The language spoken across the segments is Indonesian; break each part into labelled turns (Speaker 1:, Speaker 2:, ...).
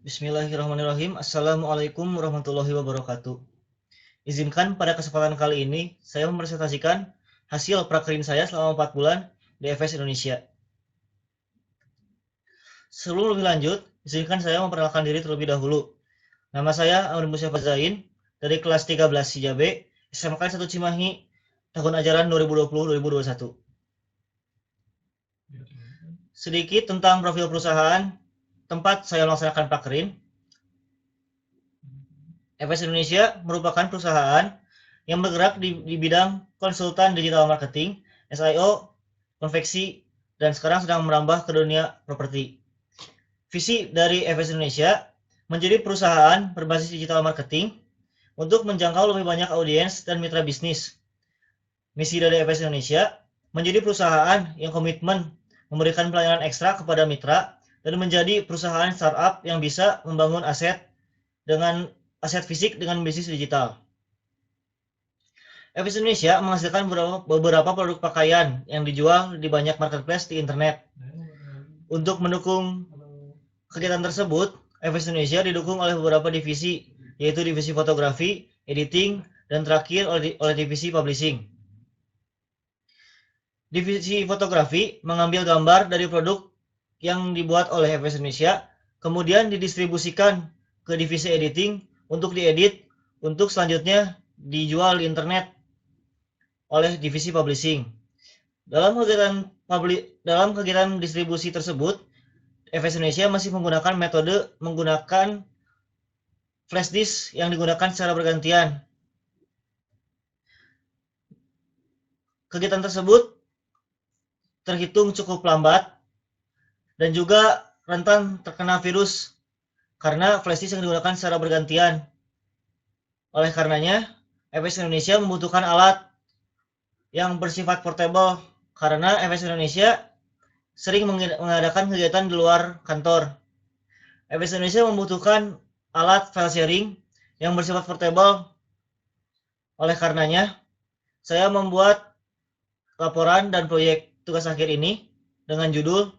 Speaker 1: Bismillahirrahmanirrahim. Assalamualaikum warahmatullahi wabarakatuh. Izinkan pada kesempatan kali ini saya mempresentasikan hasil prakerin saya selama 4 bulan di FS Indonesia. Sebelum lebih lanjut, izinkan saya memperkenalkan diri terlebih dahulu. Nama saya Amr Musa Fazain dari kelas 13 Sijabe, SMK 1 Cimahi, tahun ajaran 2020-2021. Sedikit tentang profil perusahaan tempat saya melaksanakan prakerin. FS Indonesia merupakan perusahaan yang bergerak di bidang konsultan digital marketing, SIO, konveksi, dan sekarang sedang merambah ke dunia properti. Visi dari FS Indonesia menjadi perusahaan berbasis digital marketing untuk menjangkau lebih banyak audiens dan mitra bisnis. Misi dari FS Indonesia menjadi perusahaan yang komitmen memberikan pelayanan ekstra kepada mitra dan menjadi perusahaan startup yang bisa membangun aset fisik dengan bisnis digital. FS Indonesia menghasilkan beberapa produk pakaian yang dijual di banyak marketplace di internet. Untuk mendukung kegiatan tersebut, FS Indonesia didukung oleh beberapa divisi, yaitu divisi fotografi, editing, dan terakhir oleh divisi publishing. Divisi fotografi mengambil gambar dari produk yang dibuat oleh FS Indonesia, kemudian didistribusikan ke divisi editing untuk diedit, untuk selanjutnya dijual di internet oleh divisi publishing. Dalam kegiatan distribusi tersebut, FS Indonesia masih menggunakan flash disk yang digunakan secara bergantian. Kegiatan tersebut terhitung cukup lambat dan juga rentan terkena virus karena flash disk yang digunakan secara bergantian. Oleh karenanya, FS Indonesia membutuhkan alat yang bersifat portable karena FS Indonesia sering mengadakan kegiatan di luar kantor. FS Indonesia membutuhkan alat file sharing yang bersifat portable. Oleh karenanya, saya membuat laporan dan proyek tugas akhir ini dengan judul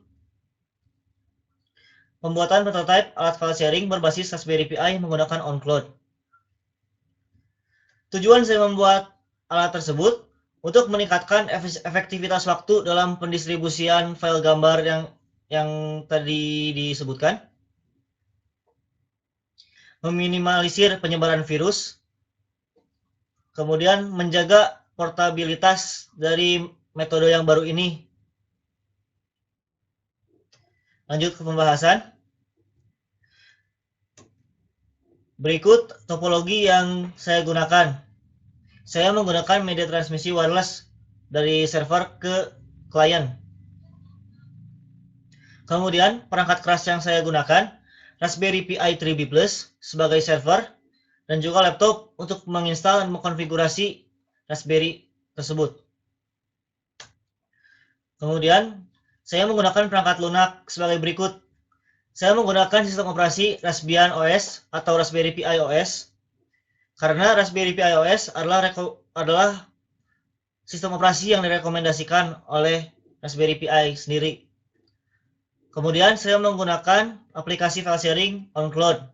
Speaker 1: Pembuatan prototipe alat file sharing berbasis Raspberry Pi menggunakan OnCloud. Tujuan saya membuat alat tersebut untuk meningkatkan efektivitas waktu dalam pendistribusian file gambar yang tadi disebutkan, meminimalisir penyebaran virus, kemudian menjaga portabilitas dari metode yang baru ini. Lanjut ke pembahasan. Berikut topologi yang saya gunakan. Saya menggunakan media transmisi wireless dari server ke klien. Kemudian perangkat keras yang saya gunakan, Raspberry Pi 3B Plus sebagai server, dan juga laptop untuk menginstal dan mengkonfigurasi Raspberry tersebut. Kemudian, saya menggunakan perangkat lunak sebagai berikut. Saya menggunakan sistem operasi Raspbian OS atau Raspberry Pi OS, karena Raspberry Pi OS adalah sistem operasi yang direkomendasikan oleh Raspberry Pi sendiri. Kemudian saya menggunakan aplikasi file sharing OnCloud.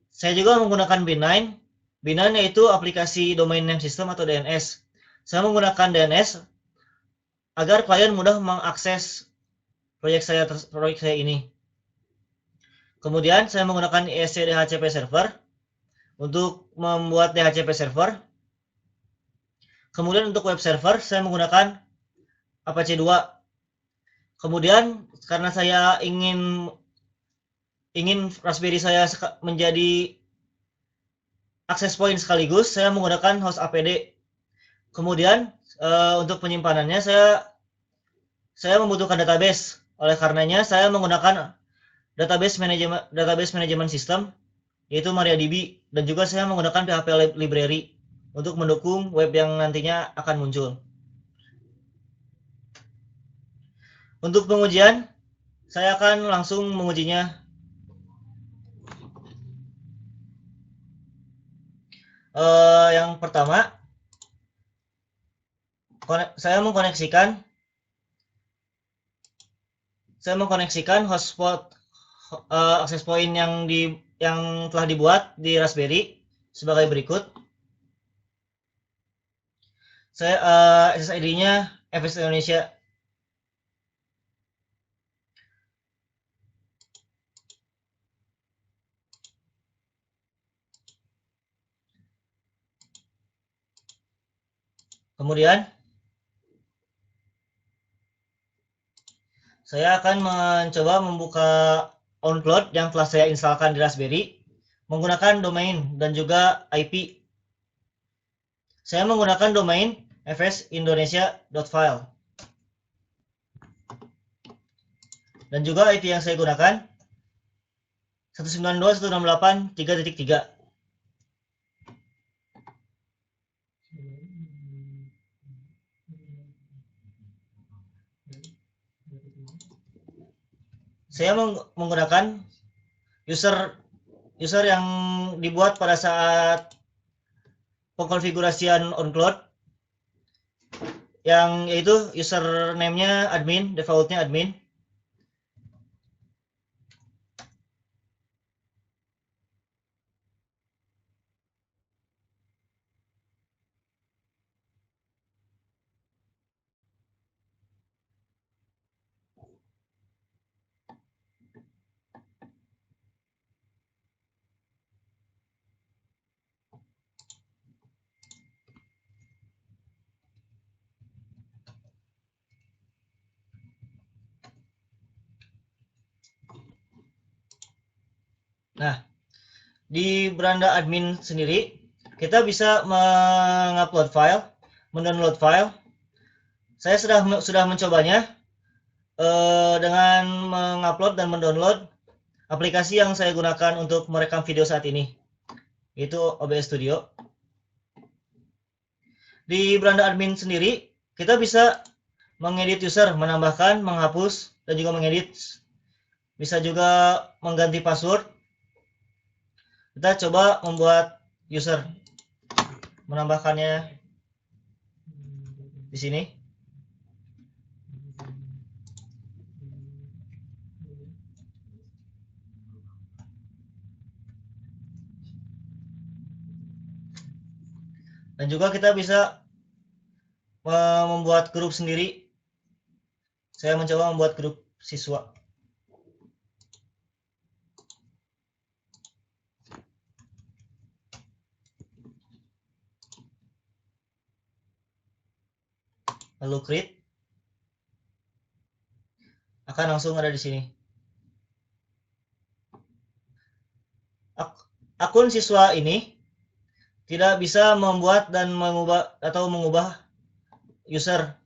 Speaker 1: Saya juga menggunakan B9. B9 yaitu aplikasi Domain Name System atau DNS. Saya menggunakan DNS agar klien mudah mengakses proyek saya ini. Kemudian saya menggunakan ESC DHCP server untuk membuat DHCP server. Kemudian untuk web server saya menggunakan Apache 2. Kemudian karena saya ingin Raspberry saya menjadi access point sekaligus, saya menggunakan host APD. Kemudian untuk penyimpanannya saya membutuhkan database. Oleh karenanya saya menggunakan database management system yaitu MariaDB, dan juga saya menggunakan PHP library untuk mendukung web yang nantinya akan muncul. Untuk pengujian, saya akan langsung mengujinya. Yang pertama, saya mengkoneksikan hotspot akses point yang telah dibuat di Raspberry sebagai berikut. Saya SSID-nya FS Indonesia. Kemudian saya akan mencoba membuka OnCloud yang telah saya instalkan di Raspberry menggunakan domain dan juga IP. Saya menggunakan domain fsindonesia.file. Dan juga IP yang saya gunakan 192.168.3.3. Saya menggunakan user yang dibuat pada saat pengkonfigurasian OnCloud, yang yaitu username-nya admin, defaultnya admin. Nah, di beranda admin sendiri, kita bisa mengupload file, mendownload file. Saya sudah mencobanya dengan mengupload dan mendownload aplikasi yang saya gunakan untuk merekam video saat ini, yaitu OBS Studio. Di beranda admin sendiri, kita bisa mengedit user, menambahkan, menghapus, dan juga mengedit. Bisa juga mengganti password. Kita coba membuat user, menambahkannya di sini. Dan juga kita bisa membuat grup sendiri. Saya mencoba membuat grup siswa. Lalu create. Akan langsung ada di sini. Akun siswa ini tidak bisa membuat dan mengubah user.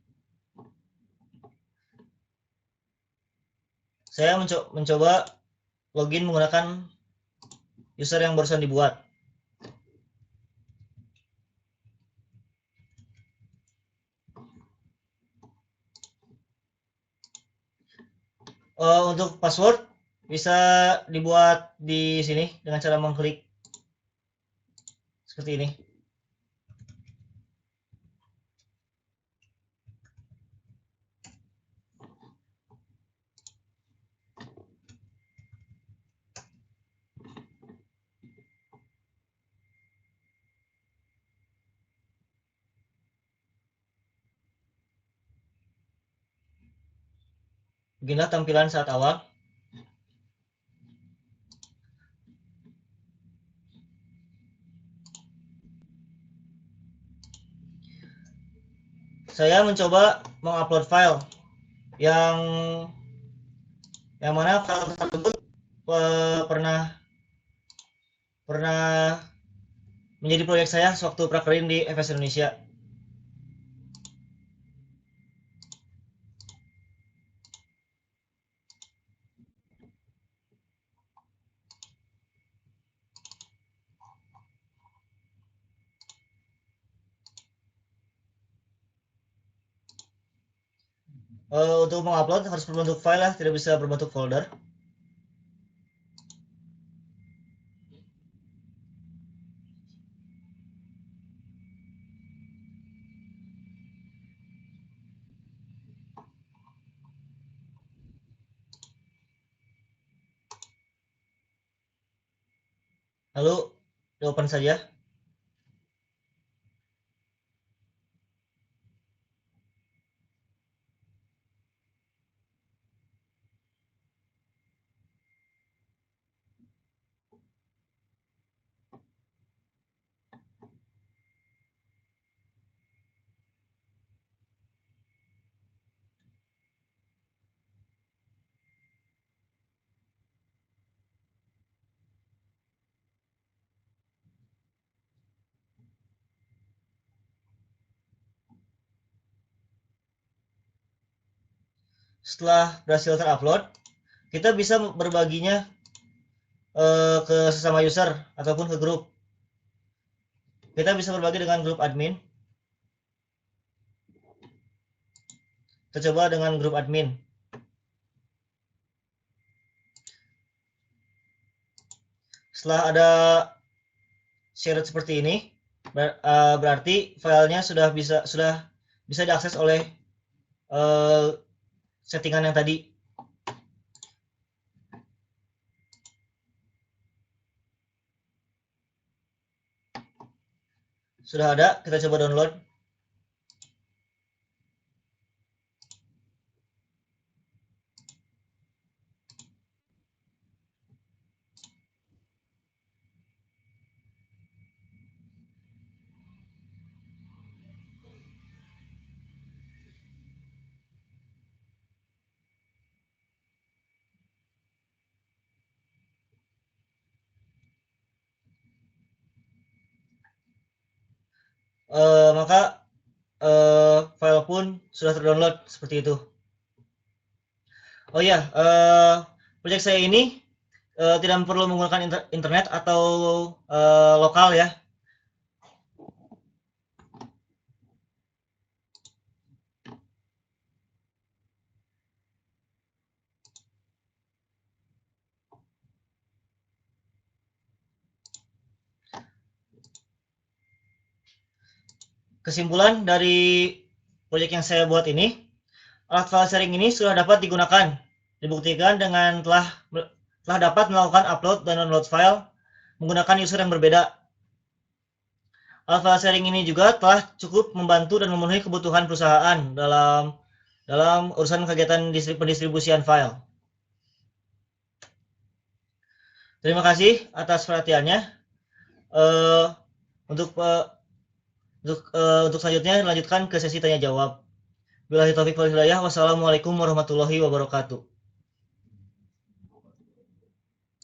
Speaker 1: Saya mencoba login menggunakan user yang barusan dibuat. Untuk password bisa dibuat di sini dengan cara mengklik seperti ini. Beginilah tampilan saat awal. Saya mencoba mengupload file yang mana file tersebut pernah menjadi proyek saya sewaktu prakerin di FS Indonesia. Untuk mengupload harus berbentuk file ya, tidak bisa berbentuk folder. Lalu di-open saja. Setelah berhasil terupload, kita bisa berbaginya ke sesama user ataupun ke grup. Kita bisa berbagi dengan grup admin. Kita coba dengan grup admin. Setelah ada shared seperti ini, berarti filenya sudah bisa diakses oleh settingan yang tadi. Sudah ada, kita coba download. Maka file pun sudah terdownload seperti itu. Oh ya, proyek saya ini tidak perlu menggunakan internet atau lokal ya. Kesimpulan dari proyek yang saya buat ini, alat file sharing ini sudah dapat digunakan. Dibuktikan dengan telah dapat melakukan upload dan download file menggunakan user yang berbeda. Alat file sharing ini juga telah cukup membantu dan memenuhi kebutuhan perusahaan dalam urusan kegiatan pendistribusian file. Terima kasih atas perhatiannya. Untuk selanjutnya lanjutkan ke sesi tanya jawab. Billahi taufiq wal hidayah. Wassalamualaikum warahmatullahi wabarakatuh.